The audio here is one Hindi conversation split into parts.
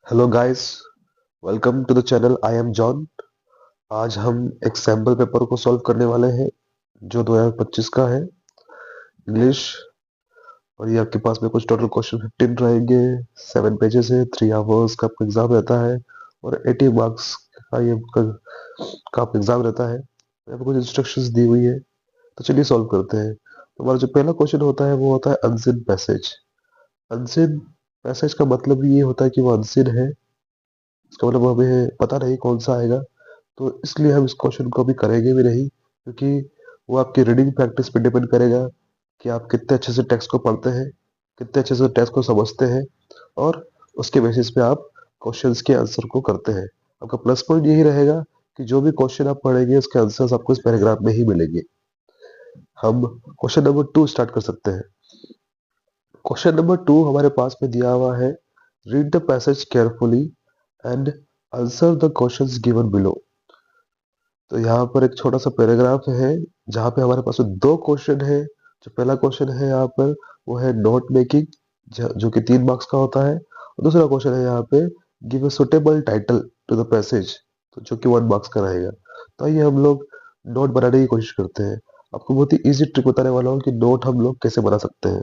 Hello guys, welcome to the channel. I am John. आज हम एक सैम्पल पेपर को सॉल्व करने वाले हैं जो 2025 का है, इंग्लिश। और ये आपके पास में कुछ टोटल क्वेश्चन 15 रहेंगे। 7 पेजेस है, 3 आवर्स का आपका एग्जाम रहता है और 80 मार्क्स का ये का आपका एग्जाम रहता है। यहाँ पे कुछ इंस्ट्रक्शंस दी हुई है, तो चलिए सॉल्व करते हैं। तो हमारा जो पहला क्वेश्चन होता है वो होता है अनसीन पैसेज। अनसीन पैसेज का मतलब ये होता है कि वो अनसीन है, इसका मतलब हमें पता नहीं कौन सा आएगा। तो इसलिए हम इस क्वेश्चन को अभी करेंगे भी नहीं, क्योंकि वो आपकी रीडिंग प्रैक्टिस पे डिपेंड करेगा कि आप कितने अच्छे से टेक्स्ट को पढ़ते हैं, कितने अच्छे से टेक्स्ट को समझते हैं, और उसके बेसिस पे आप क्वेश्चंस के आंसर को करते हैं। आपका प्लस पॉइंट यही रहेगा कि जो भी क्वेश्चन आप पढ़ेंगे उसके आंसर्स आपको इस पैराग्राफ में ही मिलेंगे। हम क्वेश्चन नंबर 2 स्टार्ट कर सकते हैं। क्वेश्चन नंबर 2 हमारे पास में दिया हुआ है, read the passage carefully and answer the questions given below. तो यहाँ पर एक छोटा सा पैराग्राफ है जहाँ पे हमारे पास में दो क्वेश्चन है। जो पहला क्वेश्चन है यहाँ पर वो है नोट मेकिंग, जो कि 3 मार्क्स का होता है, और दूसरा क्वेश्चन है यहाँ पे give a suitable title to the passage, तो जो कि 1 मार्क्स का रहेगा। तो आइए हम लोग नोट बनाने की कोशिश करते हैं। आपको बहुत ही इजी ट्रिक बताने वाला हूँ कि नोट हम लोग कैसे बना सकते हैं।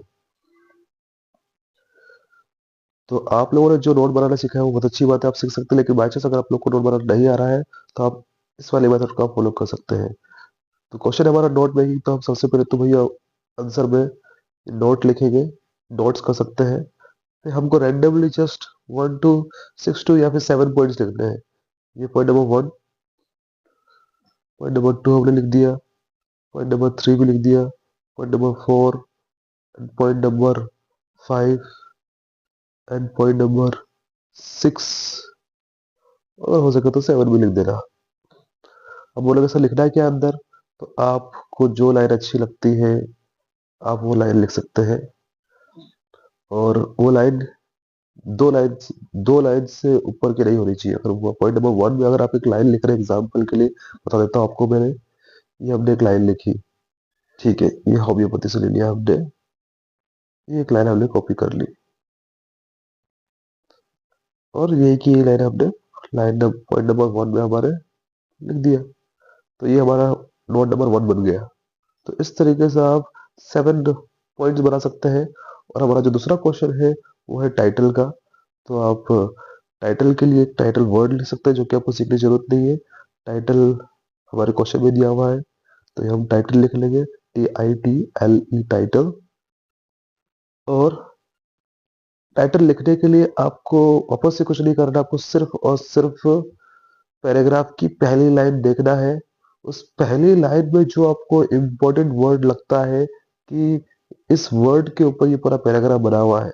तो आप लोगों ने जो नोट बनाना सीखा है वो बहुत अच्छी बात है, आप सीख सकते हैं। लेकिन बाई चांस अगर आप लोग को नोट बनाना नहीं आ रहा है तो आप इस वाले मेथड को आप फॉलो कर सकते हैं। तो क्वेश्चन है हमारा नोट मेकिंग। तो हम सबसे पहले तो भैया आंसर में नोट लिखेंगे, नोट्स कर सकते हैं। फिर हमको रैंडमली जस्ट 1 to 6 या फिर 7 पॉइंट्स लिखने हैं। ये पॉइंट नंबर 1, पॉइंट नंबर 2 हमने लिख दिया, पॉइंट नंबर 3 भी लिख दिया, point number 4 and point number 5 and point number 6, और हो सके तो 7 भी लिख देना। अब बोलोगे सर लिखना है क्या अंदर, तो आपको जो लाइन अच्छी लगती है आप वो लाइन लिख सकते हैं। और वो लाइन दो लाइन से ऊपर की नहीं होनी चाहिए। अगर वो पॉइंट नंबर 1 में अगर आप एक लाइन लिख रहे हैं, एग्जाम्पल के लिए बता देता हूँ आपको। मैंने ये हमने एक लाइन लिखी, ठीक है, ये होम्योपैथी से ले लिया हमने, ये एक लाइन हमने कॉपी कर ली, और ये की लाइन हमने लाइन पॉइंट नंबर 1 में हमारे लिख दिया। तो ये हमारा नोट नंबर 1 बन गया। तो इस तरीके से आप 7 पॉइंट्स बना सकते हैं। और हमारा जो दूसरा क्वेश्चन है वो है टाइटल का। तो आप टाइटल के लिए एक टाइटल वर्ड लिख सकते हैं, जो कि आपको सीखने की जरूरत नहीं है। टाइटल हमारे क्वेश्चन में दिया हुआ है, तो ये हम टाइटल लिख लेंगे, TITLE टाइटल। और टाइटल लिखने के लिए आपको वापस से कुछ नहीं करना, आपको सिर्फ और सिर्फ पैराग्राफ की पहली लाइन देखना है। उस पहली लाइन में जो आपको इम्पोर्टेंट वर्ड लगता है कि इस वर्ड के ऊपर ये पूरा पैराग्राफ बना हुआ है,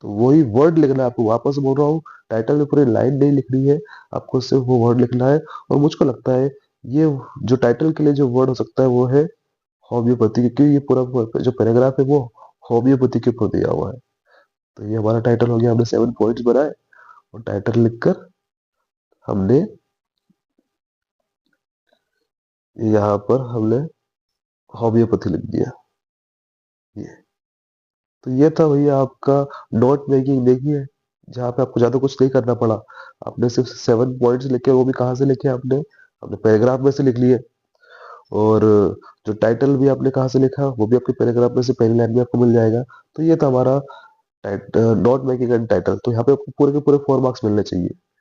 तो वही वर्ड लिखना है आपको। वापस बोल रहा हूँ, टाइटल में पूरी लाइन नहीं लिखनी है, आपको सिर्फ वो वर्ड लिखना है। और मुझको लगता है ये जो टाइटल के लिए जो वर्ड हो सकता है वो है होम्योपैथी, क्योंकि ये पूरा जो पैराग्राफ है वो होम्योपैथी के ऊपर दिया हुआ है। तो ये हमारा टाइटल हो गया। हमने 7 पॉइंट्स बनाए और टाइटल लिखकर हमने यहाँ पर हमने होम्योपैथी लिख दिया। ये तो ये था भैया आपका नोट मेकिंग। देखिए, जहाँ पे आपको ज्यादा कुछ नहीं करना पड़ा, आपने सिर्फ 7 पॉइंट्स लिखे, वो भी कहाँ से लिखे आपने, अपने पैराग्राफ में से लिख लिए। और जो टाइटल भी आपने कहाँ से लिखा वो भी आपके पैराग्राफ में से पहली लाइन में आपको मिल जाएगा। तो ये था हमारा नोट मेकिंग एंड टाइटल। तो यहाँ पे आपको पूरे के पूरे 4 मार्क्स मिलने चाहिए।